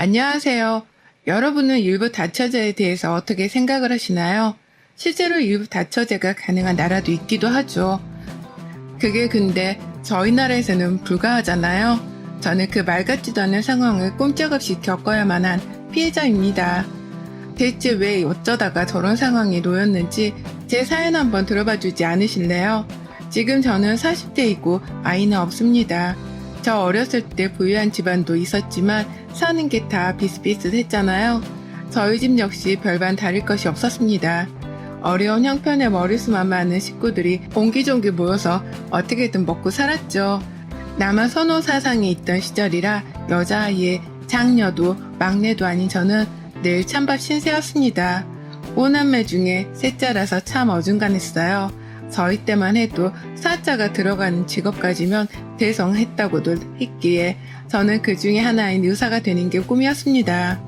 안녕하세요. 여러분은 일부 다처제에 대해서 어떻게 생각을 하시나요? 실제로 일부 다처제가 가능한 나라도 있기도 하죠. 그게 근데 저희 나라에서는 불가하잖아요. 저는 그 말 같지도 않은 상황을 꼼짝없이 겪어야만 한 피해자입니다. 대체 왜 어쩌다가 저런 상황에 놓였는지 제 사연 한번 들어봐 주지 않으실래요? 지금 저는 40대이고 아이는 없습니다. 저 어렸을 때 부유한 집안도 있었지만 사는 게 다 비슷비슷했잖아요. 저희 집 역시 별반 다를 것이 없었습니다. 어려운 형편의 머리수만 많은 식구들이 옹기종기 모여서 어떻게든 먹고 살았죠. 남한 선호 사상이 있던 시절이라 여자아이의 장녀도 막내도 아닌 저는 늘 찬밥 신세였습니다. 5남매 중에 셋째라서 참 어중간했어요. 저희 때만 해도 사자가 들어가는 직업 가지면 대성했다고도 했기에 저는 그 중에 하나인 의사가 되는 게 꿈이었습니다.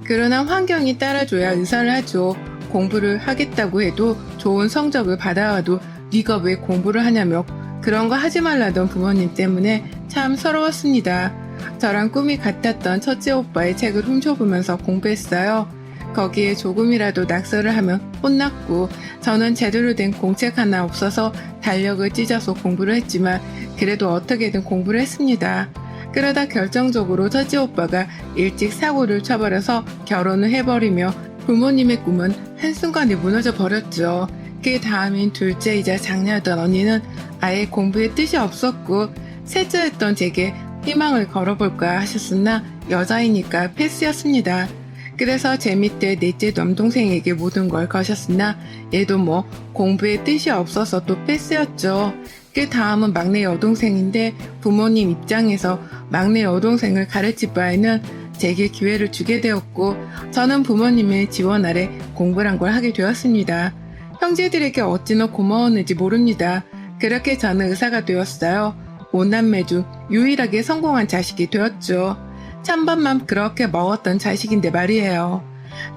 그러나 환경이 따라줘야 의사를 하죠. 공부를 하겠다고 해도 좋은 성적을 받아와도 네가 왜 공부를 하냐며 그런 거 하지 말라던 부모님 때문에 참 서러웠습니다. 저랑 꿈이 같았던 첫째 오빠의 책을 훔쳐보면서 공부했어요. 거기에 조금이라도 낙서를 하면 혼났고 저는 제대로 된 공책 하나 없어서 달력을 찢어서 공부를 했지만 그래도 어떻게든 공부를 했습니다. 그러다 결정적으로 첫째 오빠가 일찍 사고를 쳐버려서 결혼을 해버리며 부모님의 꿈은 한순간에 무너져 버렸죠. 그 다음인 둘째이자 장녀였던 언니는 아예 공부에 뜻이 없었고 셋째였던 제게 희망을 걸어볼까 하셨으나 여자이니까 패스였습니다. 그래서 제 밑에 넷째 남동생에게 모든 걸 거셨으나 얘도 뭐 공부에 뜻이 없어서 또 패스였죠. 그 다음은 막내 여동생인데 부모님 입장에서 막내 여동생을 가르칠 바에는 제게 기회를 주게 되었고 저는 부모님의 지원 아래 공부란 걸 하게 되었습니다. 형제들에게 어찌나 고마웠는지 모릅니다. 그렇게 저는 의사가 되었어요. 5남매 중 유일하게 성공한 자식이 되었죠. 찬밥만 그렇게 먹었던 자식인데 말이에요.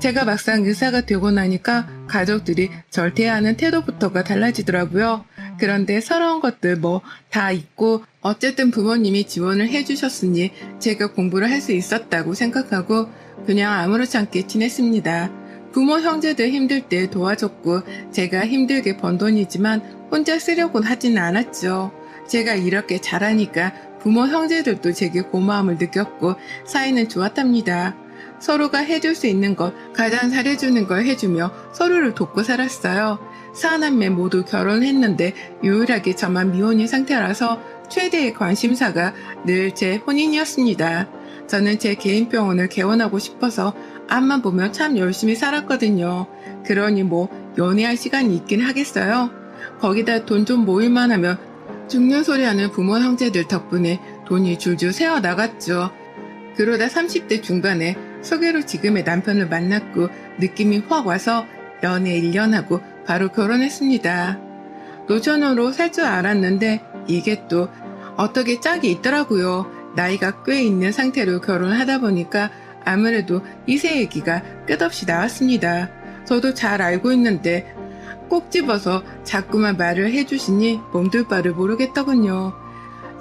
제가 막상 의사가 되고 나니까 가족들이 절 대하는 태도부터가 달라지더라고요. 그런데 서러운 것들 뭐 다 있고 어쨌든 부모님이 지원을 해주셨으니 제가 공부를 할 수 있었다고 생각하고 그냥 아무렇지 않게 지냈습니다. 부모 형제들 힘들 때 도와줬고 제가 힘들게 번 돈이지만 혼자 쓰려고는 하지는 않았죠. 제가 이렇게 잘하니까 부모 형제들도 제게 고마움을 느꼈고 사이는 좋았답니다. 서로가 해줄 수 있는 것, 가장 잘해주는 걸 해주며 서로를 돕고 살았어요. 4남매 모두 결혼했는데 유일하게 저만 미혼인 상태라서 최대의 관심사가 늘 제 혼인이었습니다. 저는 제 개인 병원을 개원하고 싶어서 앞만 보면 참 열심히 살았거든요. 그러니 뭐 연애할 시간이 있긴 하겠어요. 거기다 돈 좀 모일만 하면 죽는 소리 하는 부모 형제들 덕분에 돈이 줄줄 새어나갔죠. 그러다 30대 중반에 소개로 지금의 남편을 만났고 느낌이 확 와서 연애 1년 하고 바로 결혼했습니다. 노처녀로 살 줄 알았는데 이게 또 어떻게 짝이 있더라고요. 나이가 꽤 있는 상태로 결혼을 하다 보니까 아무래도 이세 얘기가 끝없이 나왔습니다. 저도 잘 알고 있는데 꼭 집어서 자꾸만 말을 해주시니 몸둘 바를 모르겠더군요.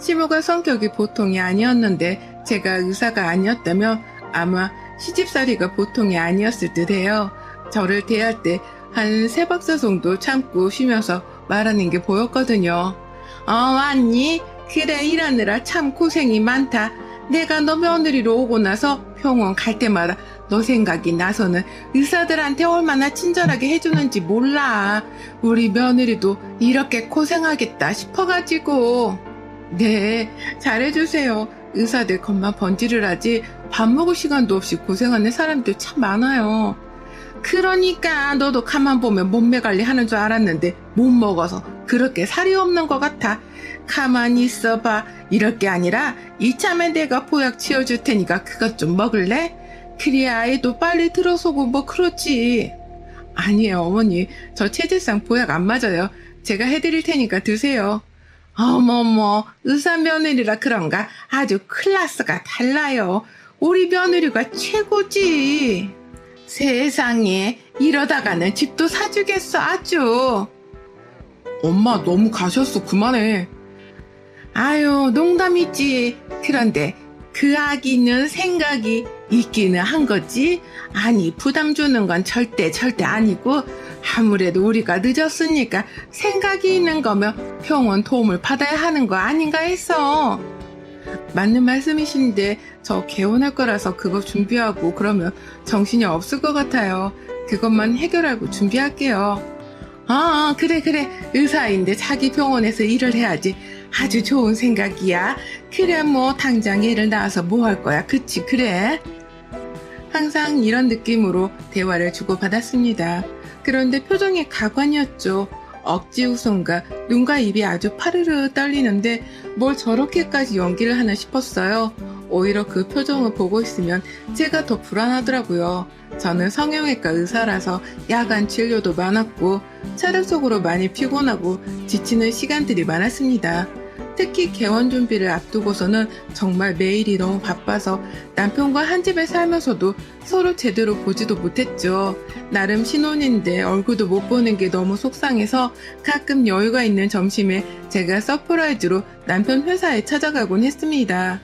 시모가 성격이 보통이 아니었는데 제가 의사가 아니었다면 아마 시집살이가 보통이 아니었을 듯해요. 저를 대할 때 한 3박자 정도 참고 쉬면서 말하는 게 보였거든요. 왔니? 그래 일하느라 참 고생이 많다. 내가 너 며느리로 오고 나서 병원 갈 때마다 너 생각이 나서는 의사들한테 얼마나 친절하게 해주는지 몰라. 우리 며느리도 이렇게 고생하겠다 싶어가지고. 네, 잘해주세요. 의사들 겉만 번지를 하지 밥 먹을 시간도 없이 고생하는 사람들 참 많아요. 그러니까 너도 가만 보면 몸매 관리하는 줄 알았는데 못 먹어서 그렇게 살이 없는 것 같아. 가만히 있어봐. 이럴 게 아니라 이참에 내가 보약 치워줄 테니까 그것 좀 먹을래? 그래야 아이도 빨리 들어서고 뭐 그렇지. 아니에요 어머니. 저 체질상 보약 안 맞아요. 제가 해드릴 테니까 드세요. 어머머 의사 며느리라 그런가 아주 클래스가 달라요. 우리 며느리가 최고지. 세상에 이러다가는 집도 사주겠어 아주. 엄마 너무 가셨어. 그만해. 아유 농담이지. 그런데 그 아기는 생각이 있기는 한 거지. 아니, 부담 주는 건 절대 아니고, 아무래도 우리가 늦었으니까 생각이 있는 거면 병원 도움을 받아야 하는 거 아닌가 해서. 맞는 말씀이신데 저 개원할 거라서 그거 준비하고 그러면 정신이 없을 것 같아요. 그것만 해결하고 준비할게요. 그래. 의사인데 자기 병원에서 일을 해야지. 아주 좋은 생각이야. 그래, 뭐 당장 애를 낳아서 뭐 할 거야. 그치, 그래. 항상 이런 느낌으로 대화를 주고받았습니다. 그런데 표정이 가관이었죠. 억지 웃음과 눈과 입이 아주 파르르 떨리는데 뭘 저렇게까지 연기를 하나 싶었어요. 오히려 그 표정을 보고 있으면 제가 더 불안하더라고요. 저는 성형외과 의사라서 야간 진료도 많았고 체력적으로 많이 피곤하고 지치는 시간들이 많았습니다. 특히 개원 준비를 앞두고서는 정말 매일이 너무 바빠서 남편과 한 집에 살면서도 서로 제대로 보지도 못했죠. 나름 신혼인데 얼굴도 못 보는 게 너무 속상해서 가끔 여유가 있는 점심에 제가 서프라이즈로 남편 회사에 찾아가곤 했습니다.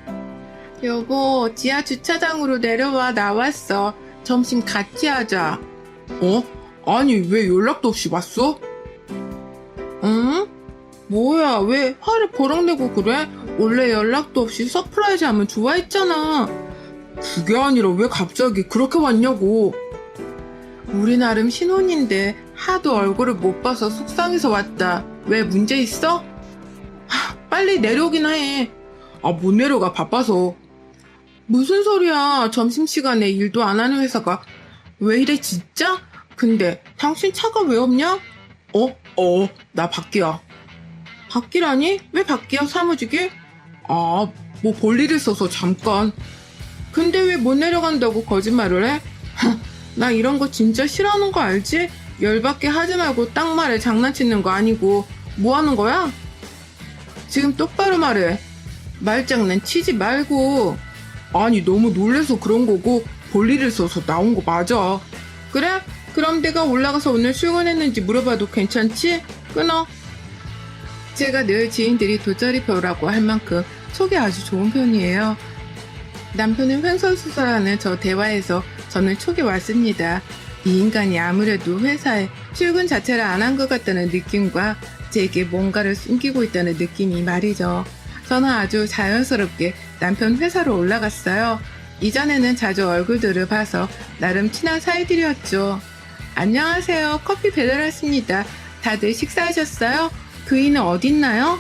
여보, 지하 주차장으로 내려와. 나왔어. 점심 같이 하자. 아니, 왜 연락도 없이 왔어? 응? 뭐야, 왜 화를 버럭내고 그래? 원래 연락도 없이 서프라이즈 하면 좋아했잖아. 그게 아니라 왜 갑자기 그렇게 왔냐고. 우리 나름 신혼인데 하도 얼굴을 못 봐서 속상해서 왔다. 왜 문제 있어? 빨리 내려오긴 해. 못 내려가, 바빠서. 무슨 소리야. 점심시간에 일도 안 하는 회사가 왜 이래 진짜? 근데 당신 차가 왜 없냐? 나 밖이야. 밖이라니? 왜 밖이야, 사무직이? 뭐 볼일 있어서 잠깐. 근데 왜 못 내려간다고 거짓말을 해? 나 이런 거 진짜 싫어하는 거 알지? 열받게 하지 말고 딱 말해. 장난치는 거 아니고. 뭐 하는 거야? 지금 똑바로 말해. 말장난 치지 말고. 아니, 너무 놀래서 그런 거고 볼일 있어서 나온 거 맞아. 그래? 그럼 내가 올라가서 오늘 출근했는지 물어봐도 괜찮지? 끊어. 제가 늘 지인들이 돗자리표라고 할 만큼 속이 아주 좋은 편이에요. 남편은 횡설수설하는 저 대화에서 저는 촉이 왔습니다. 이 인간이 아무래도 회사에 출근 자체를 안 한 것 같다는 느낌과 제게 뭔가를 숨기고 있다는 느낌이 말이죠. 저는 아주 자연스럽게 남편 회사로 올라갔어요. 이전에는 자주 얼굴들을 봐서 나름 친한 사이들이었죠. 안녕하세요. 커피 배달 왔습니다. 다들 식사하셨어요? 그이는 어딨나요?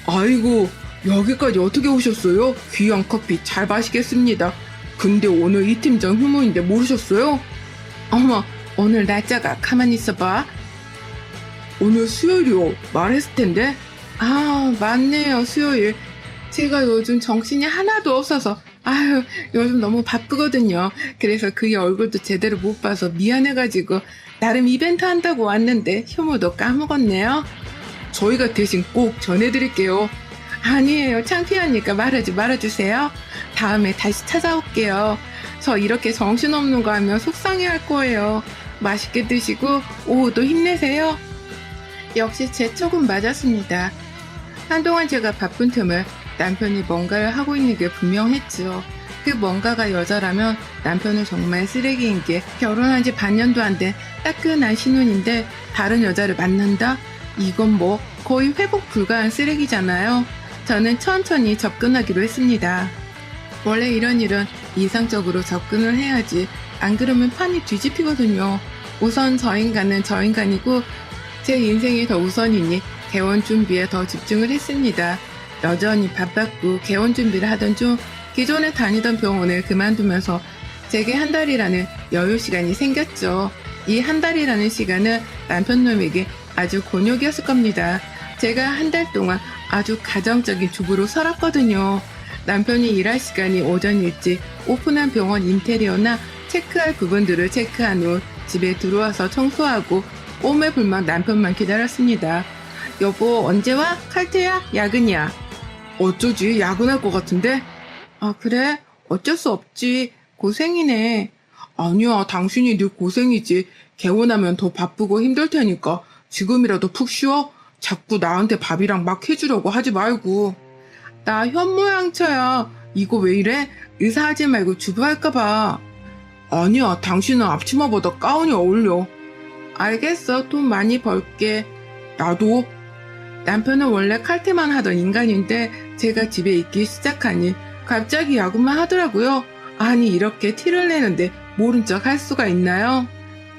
아이고, 여기까지 어떻게 오셨어요? 귀한 커피 잘 마시겠습니다. 근데 오늘 이 팀장 휴무인데 모르셨어요? 어머, 오늘 날짜가 가만히 있어봐. 오늘 수요일이요. 말했을 텐데. 맞네요. 수요일. 제가 요즘 정신이 하나도 없어서 요즘 너무 바쁘거든요. 그래서 그의 얼굴도 제대로 못 봐서 미안해가지고 나름 이벤트 한다고 왔는데 휴무도 까먹었네요. 저희가 대신 꼭 전해드릴게요. 아니에요. 창피하니까 말하지 말아주세요. 다음에 다시 찾아올게요. 저 이렇게 정신없는 거 하면 속상해할 거예요. 맛있게 드시고 오후도 힘내세요. 역시 제 촉은 맞았습니다. 한동안 제가 바쁜 틈을 남편이 뭔가를 하고 있는 게 분명했죠. 그 뭔가가 여자라면 남편은 정말 쓰레기인 게 결혼한 지 반년도 안 된 따끈한 신혼인데 다른 여자를 만난다? 이건 뭐 거의 회복 불가한 쓰레기잖아요. 저는 천천히 접근하기로 했습니다. 원래 이런 일은 이상적으로 접근을 해야지 안 그러면 판이 뒤집히거든요. 우선 저 인간은 저 인간이고 제 인생이 더 우선이니 개원 준비에 더 집중을 했습니다. 여전히 바빴고 개원 준비를 하던 중 기존에 다니던 병원을 그만두면서 제게 한 달이라는 여유 시간이 생겼죠. 이 한 달이라는 시간은 남편놈에게 아주 곤욕이었을 겁니다. 제가 한 달 동안 아주 가정적인 주부로 살았거든요. 남편이 일할 시간이 오전 일찍 오픈한 병원 인테리어나 체크할 부분들을 체크한 후 집에 들어와서 청소하고 오매불망 남편만 기다렸습니다. 여보, 언제 와? 칼퇴야? 야근이야? 어쩌지? 야근할 것 같은데? 그래? 어쩔 수 없지. 고생이네. 아니야, 당신이 늘 고생이지. 개원하면 더 바쁘고 힘들 테니까 지금이라도 푹 쉬어. 자꾸 나한테 밥이랑 막 해주려고 하지 말고. 나 현모양처야. 이거 왜 이래? 의사하지 말고 주부할까봐. 아니야, 당신은 앞치마보다 가운이 어울려. 알겠어. 돈 많이 벌게. 나도. 남편은 원래 칼퇴만 하던 인간인데 제가 집에 있기 시작하니 갑자기 야구만 하더라고요. 아니 이렇게 티를 내는데 모른 척 할 수가 있나요?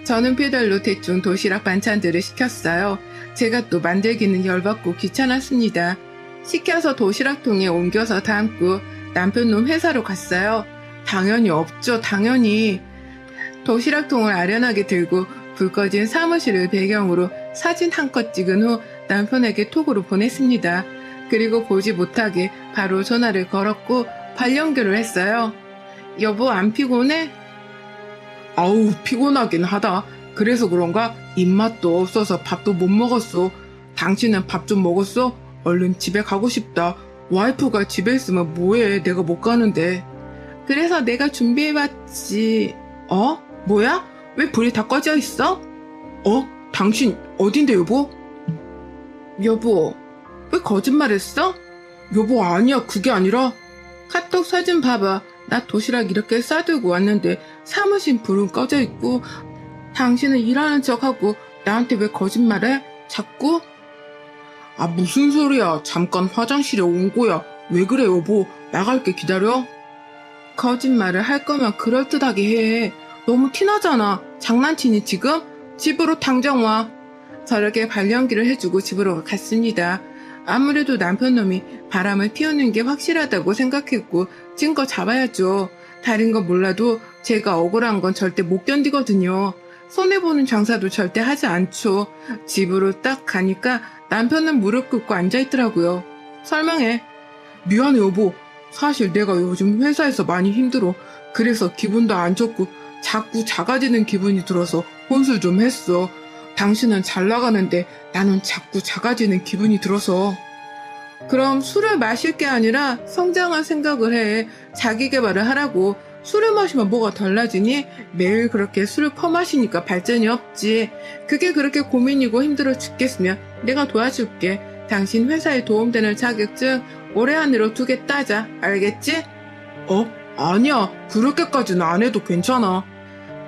저는 배달로 대충 도시락 반찬들을 시켰어요. 제가 또 만들기는 열받고 귀찮았습니다. 시켜서 도시락통에 옮겨서 담고 남편놈 회사로 갔어요. 당연히 없죠, 당연히. 도시락통을 아련하게 들고 불 꺼진 사무실을 배경으로 사진 한 컷 찍은 후 남편에게 톡으로 보냈습니다. 그리고 보지 못하게 바로 전화를 걸었고 발연결을 했어요. 여보, 안 피곤해? 아우, 피곤하긴 하다. 그래서 그런가? 입맛도 없어서 밥도 못 먹었어. 당신은 밥 좀 먹었어? 얼른 집에 가고 싶다. 와이프가 집에 있으면 뭐해? 내가 못 가는데. 그래서 내가 준비해봤지. 어? 뭐야? 왜 불이 다 꺼져 있어? 당신 어딘데, 여보? 여보, 왜 거짓말했어? 여보, 아니야. 그게 아니라. 카톡 사진 봐봐. 나 도시락 이렇게 싸들고 왔는데 사무실 불은 꺼져 있고 당신은 일하는 척하고 나한테 왜 거짓말해? 자꾸? 아, 무슨 소리야. 잠깐 화장실에 온 거야. 왜 그래, 여보? 나갈게. 기다려. 거짓말을 할 거면 그럴듯하게 해. 너무 티나잖아. 장난치니 지금? 집으로 당장 와. 저렇게 발연기를 해주고 집으로 갔습니다. 아무래도 남편놈이 바람을 피우는 게 확실하다고 생각했고 증거 잡아야죠. 다른 건 몰라도 제가 억울한 건 절대 못 견디거든요. 손해보는 장사도 절대 하지 않죠. 집으로 딱 가니까 남편은 무릎 꿇고 앉아있더라고요. 설명해. 미안해, 여보. 사실 내가 요즘 회사에서 많이 힘들어. 그래서 기분도 안 좋고 자꾸 작아지는 기분이 들어서 혼술 좀 했어. 당신은 잘 나가는데 나는 자꾸 작아지는 기분이 들어서. 그럼 술을 마실 게 아니라 성장할 생각을 해. 자기 개발을 하라고. 술을 마시면 뭐가 달라지니? 매일 그렇게 술을 퍼마시니까 발전이 없지. 그게 그렇게 고민이고 힘들어 죽겠으면 내가 도와줄게. 당신 회사에 도움되는 자격증 올해 안으로 2개 따자. 알겠지? 아니야. 그렇게까지는 안 해도 괜찮아.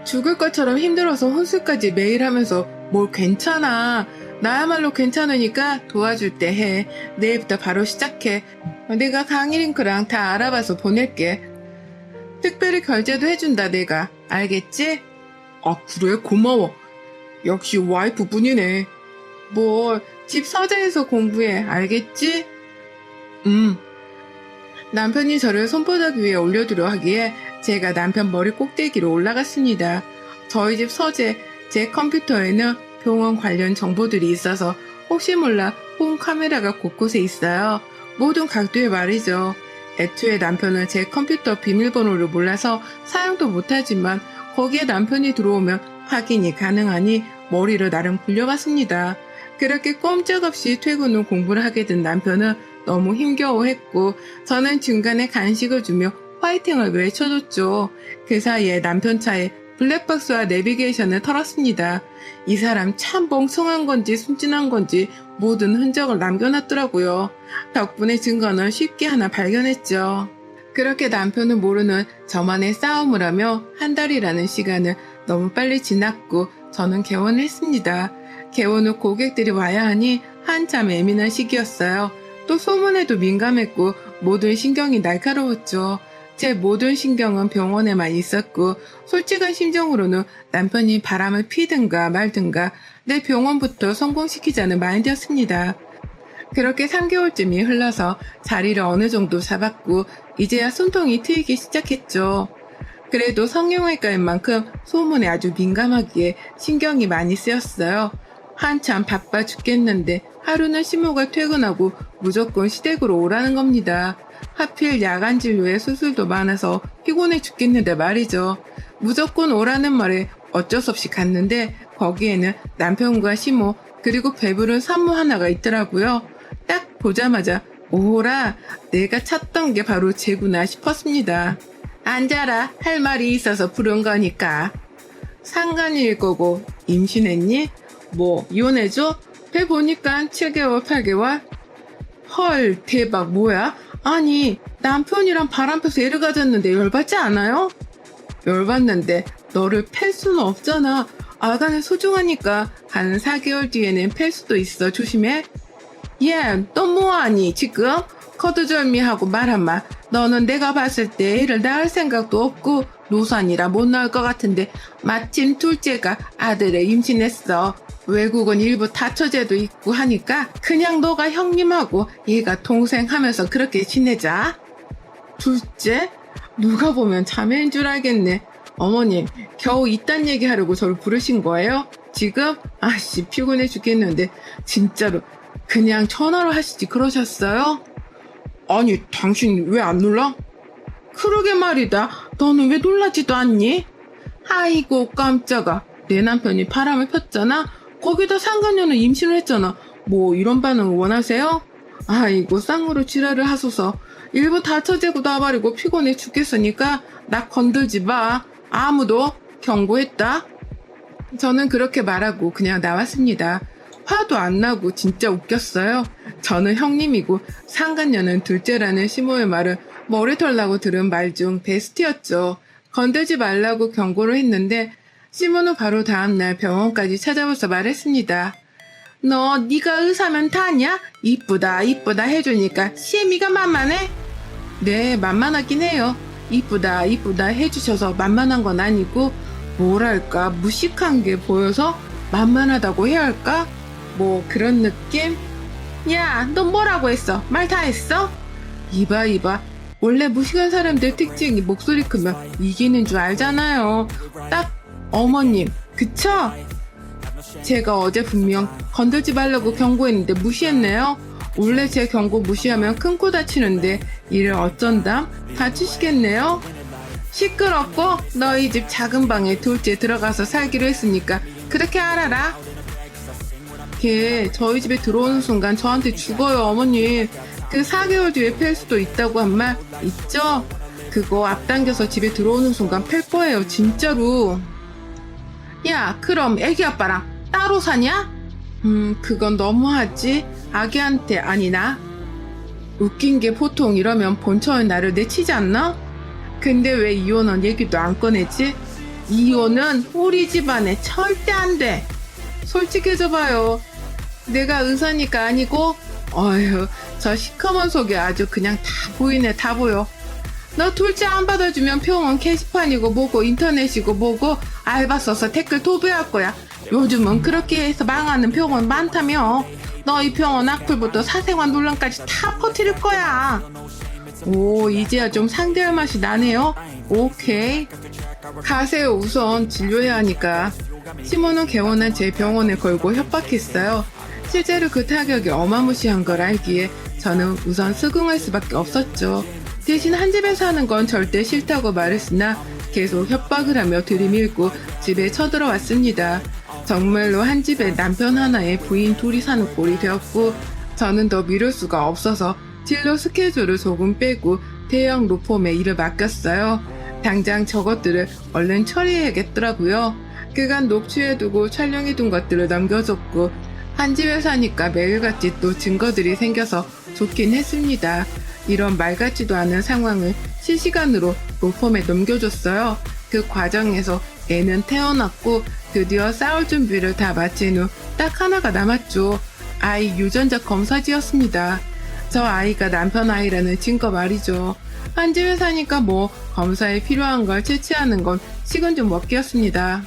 죽을 것처럼 힘들어서 혼술까지 매일 하면서 뭘 괜찮아. 나야말로 괜찮으니까 도와줄 때 해. 내일부터 바로 시작해. 내가 강의 링크랑 다 알아봐서 보낼게. 특별히 결제도 해준다 내가. 알겠지? 아, 그래? 고마워. 역시 와이프 분이네. 뭘 집 서재에서 공부해. 알겠지? 남편이 저를 손바닥 위에 올려두려 하기에 제가 남편 머리 꼭대기로 올라갔습니다. 저희 집 서재, 제 컴퓨터에는 병원 관련 정보들이 있어서 혹시 몰라 홈 카메라가 곳곳에 있어요. 모든 각도에 말이죠. 애초에 남편은 제 컴퓨터 비밀번호를 몰라서 사용도 못하지만 거기에 남편이 들어오면 확인이 가능하니 머리를 나름 굴려봤습니다. 그렇게 꼼짝없이 퇴근 후 공부를 하게 된 남편은 너무 힘겨워했고 저는 중간에 간식을 주며 화이팅을 외쳐줬죠. 그 사이에 남편 차에 블랙박스와 내비게이션을 털었습니다. 이 사람 참 멍청한 건지 순진한 건지 모든 흔적을 남겨놨더라고요. 덕분에 증거는 쉽게 하나 발견했죠. 그렇게 남편은 모르는 저만의 싸움을 하며 한 달이라는 시간은 너무 빨리 지났고 저는 개원을 했습니다. 개원 후 고객들이 와야 하니 한참 예민한 시기였어요. 또 소문에도 민감했고 모든 신경이 날카로웠죠. 제 모든 신경은 병원에만 있었고 솔직한 심정으로는 남편이 바람을 피든가 말든가 내 병원부터 성공시키자는 마인드였습니다. 그렇게 3개월쯤이 흘러서 자리를 어느 정도 잡았고 이제야 숨통이 트이기 시작했죠. 그래도 성형외과인 만큼 소문에 아주 민감하기에 신경이 많이 쓰였어요. 한참 바빠 죽겠는데 하루는 시모가 퇴근하고 무조건 시댁으로 오라는 겁니다. 하필 야간 진료에 수술도 많아서 피곤해 죽겠는데 말이죠. 무조건 오라는 말에 어쩔 수 없이 갔는데 거기에는 남편과 시모 그리고 배부른 산모 하나가 있더라고요. 딱 보자마자 오호라 내가 찾던 게 바로 쟤구나 싶었습니다. 앉아라 할 말이 있어서 부른 거니까. 상간일 거고 임신했니? 뭐 이혼해줘? 배 보니까 7개월 8개월? 헐 대박 뭐야? 아니, 남편이랑 바람 펴서 애를 가졌는데 열받지 않아요? 열받는데 너를 팰 수는 없잖아. 아가는 소중하니까 한 4개월 뒤에는 팰 수도 있어. 조심해. 얘, 너 뭐하니 지금? 거두절미하고 말 한마. 너는 내가 봤을 때 애를 낳을 생각도 없고 노산이라 못 낳을 것 같은데 마침 둘째가 아들을 임신했어. 외국은 일부 다처제도 있고 하니까 그냥 너가 형님하고 얘가 동생 하면서 그렇게 지내자. 둘째? 누가 보면 자매인 줄 알겠네. 어머님, 겨우 이딴 얘기하려고 저를 부르신 거예요? 지금? 아씨, 피곤해 죽겠는데 진짜로 그냥 전화로 하시지 그러셨어요? 아니, 당신 왜 안 놀라? 그러게 말이다. 너는 왜 놀라지도 않니? 아이고 깜짝아. 내 남편이 바람을 폈잖아. 거기다 상간녀는 임신을 했잖아. 뭐 이런 반응을 원하세요? 아이고 쌍으로 지랄을 하소서. 일부 다처제고 나발이고 피곤해 죽겠으니까 나 건들지 마. 아무도 경고했다. 저는 그렇게 말하고 그냥 나왔습니다. 화도 안 나고 진짜 웃겼어요. 저는 형님이고 상간녀는 둘째라는 시모의 말은 머리털 나고 들은 말 중 베스트였죠. 건들지 말라고 경고를 했는데 시모는 바로 다음날 병원까지 찾아와서 말했습니다. 너 네가 의사면 다냐? 이쁘다 이쁘다 해주니까 시애미가 만만해? 네, 만만하긴 해요. 이쁘다 이쁘다 해주셔서 만만한 건 아니고 뭐랄까 무식한 게 보여서 만만하다고 해야 할까? 뭐 그런 느낌? 야, 너 뭐라고 했어? 말 다 했어? 이봐 원래 무식한 사람들 특징이 목소리 크면 이기는 줄 알잖아요. 딱 어머님 그쵸? 제가 어제 분명 건들지 말라고 경고했는데 무시했네요. 원래 제 경고 무시하면 큰 코 다치는데 이를 어쩐담? 다치시겠네요? 시끄럽고 너희 집 작은 방에 둘째 들어가서 살기로 했으니까 그렇게 알아라. 걔 저희 집에 들어오는 순간 저한테 죽어요. 어머님 그 4개월 뒤에 팰 수도 있다고 한 말 있죠? 그거 앞당겨서 집에 들어오는 순간 팰 거예요. 진짜로. 야, 그럼 애기 아빠랑 따로 사냐? 그건 너무하지. 아기한테 아니나. 웃긴 게 보통 이러면 본처는 나를 내치지 않나? 근데 왜 이혼은 얘기도 안 꺼내지? 이혼은 우리 집안에 절대 안 돼. 솔직해져봐요. 내가 의사니까 아니고 어휴 저 시커먼 속에 아주 그냥 다 보이네. 다 보여. 너 둘째 안 받아주면 병원 게시판이고 뭐고 인터넷이고 뭐고 알바 써서 댓글 도배할 거야. 요즘은 그렇게 해서 망하는 병원 많다며. 너희 병원 악플부터 사생활 논란까지 다 퍼뜨릴 거야. 오, 이제야 좀 상대할 맛이 나네요. 오케이. 가세요. 우선 진료해야 하니까. 시모는 개원한 제 병원에 걸고 협박했어요. 실제로 그 타격이 어마무시한 걸 알기에 저는 우선 수긍할 수밖에 없었죠. 대신 한 집에 사는 건 절대 싫다고 말했으나 계속 협박을 하며 들이밀고 집에 쳐들어왔습니다. 정말로 한 집에 남편 하나에 부인 둘이 사는 꼴이 되었고 저는 더 미룰 수가 없어서 진료 스케줄을 조금 빼고 대형 로펌에 일을 맡겼어요. 당장 저것들을 얼른 처리해야겠더라고요. 그간 녹취해두고 촬영해둔 것들을 넘겨줬고 한 집에 사니까 매일같이 또 증거들이 생겨서 좋긴 했습니다. 이런 말 같지도 않은 상황을 실시간으로 로펌에 넘겨줬어요. 그 과정에서 애는 태어났고 드디어 싸울 준비를 다 마친 후 딱 하나가 남았죠. 아이 유전자 검사지였습니다. 저 아이가 남편 아이라는 증거 말이죠. 한 집에 사니까 뭐 검사에 필요한 걸 채취하는 건 식은 죽 먹기였습니다.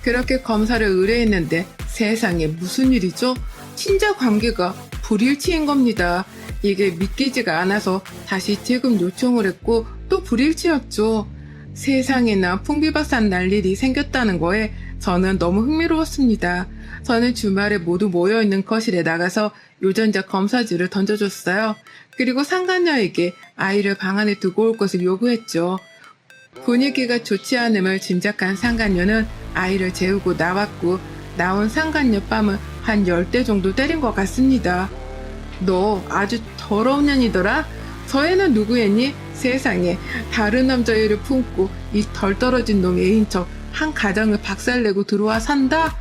그렇게 검사를 의뢰했는데 세상에 무슨 일이죠? 친자 관계가 불일치인 겁니다. 이게 믿기지가 않아서 다시 재금 요청을 했고 또 불일치였죠. 세상에나 풍비박산 날 일이 생겼다는 거에 저는 너무 흥미로웠습니다. 저는 주말에 모두 모여있는 거실에 나가서 유전자 검사지를 던져줬어요. 그리고 상간녀에게 아이를 방 안에 두고 올 것을 요구했죠. 분위기가 좋지 않음을 짐작한 상간녀는 아이를 재우고 나왔고 나온 상간녀 뺨을 한 10대 정도 때린 것 같습니다. 너 아주 더러운 년이더라? 저 애는 누구 애니? 세상에 다른 남자애를 품고 이 덜 떨어진 놈 애인 척 한 가정을 박살내고 들어와 산다?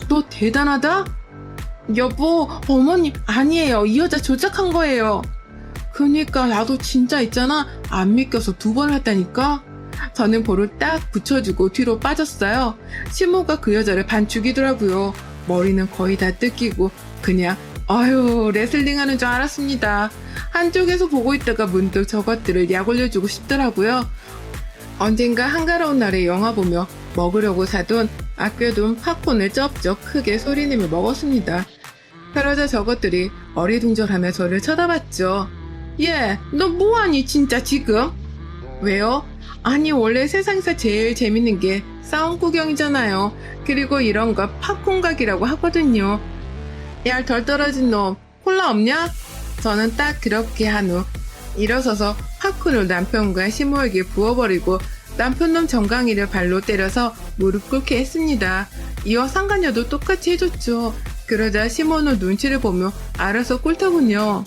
너 대단하다? 여보, 어머님 아니에요. 이 여자 조작한 거예요. 그니까 나도 진짜 있잖아. 안 믿겨서 2번 했다니까. 저는 볼을 딱 붙여주고 뒤로 빠졌어요. 시모가 그 여자를 반죽이더라고요. 머리는 거의 다 뜯기고 그냥 아유 레슬링 하는 줄 알았습니다. 한쪽에서 보고 있다가 문득 저것들을 약 올려주고 싶더라고요. 언젠가 한가로운 날에 영화 보며 먹으려고 사돈 아껴둔 팝콘을 쩝쩝 크게 소리내며 먹었습니다. 그러자 저것들이 어리둥절하며 저를 쳐다봤죠. 얘, 너 뭐하니 진짜 지금? 왜요? 아니 원래 세상에서 제일 재밌는 게 싸움 구경이잖아요. 그리고 이런 거 팝콘 각이라고 하거든요. 야, 덜 떨어진 놈 콜라 없냐? 저는 딱 그렇게 한 후 일어서서 팝콘을 남편과 시모에게 부어버리고 남편놈 정강이를 발로 때려서 무릎 꿇게 했습니다. 이와 상간녀도 똑같이 해줬죠. 그러자 시모는 눈치를 보며 알아서 꿇더군요.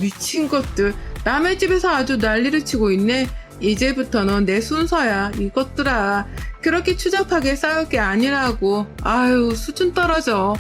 미친 것들, 남의 집에서 아주 난리를 치고 있네. 이제부터는 내 순서야 이것들아. 그렇게 추잡하게 싸울 게 아니라고. 아유 수준 떨어져.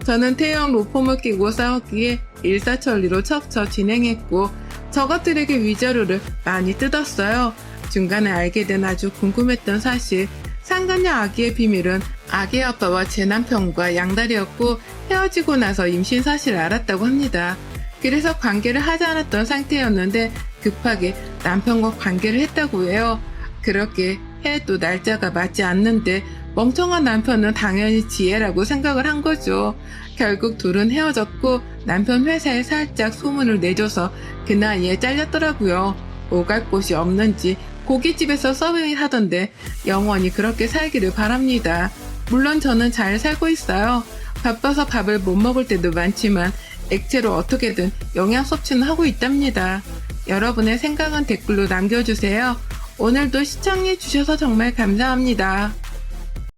저는 태형 로펌을 끼고 싸웠기에 일사천리로 척척 진행했고 저것들에게 위자료를 많이 뜯었어요. 중간에 알게 된 아주 궁금했던 사실, 상간녀 아기의 비밀은 아기 아빠와 제 남편과 양다리였고 헤어지고 나서 임신 사실을 알았다고 합니다. 그래서 관계를 하지 않았던 상태였는데 급하게 남편과 관계를 했다고 해요. 그렇게 해도 날짜가 맞지 않는데 멍청한 남편은 당연히 지혜라고 생각을 한 거죠. 결국 둘은 헤어졌고 남편 회사에 살짝 소문을 내줘서 그 나이에 잘렸더라고요. 오갈 곳이 없는지 고깃집에서 서빙을 하던데 영원히 그렇게 살기를 바랍니다. 물론 저는 잘 살고 있어요. 바빠서 밥을 못 먹을 때도 많지만 액체로 어떻게든 영양 섭취는 하고 있답니다. 여러분의 생각은 댓글로 남겨주세요. 오늘도 시청해주셔서 정말 감사합니다.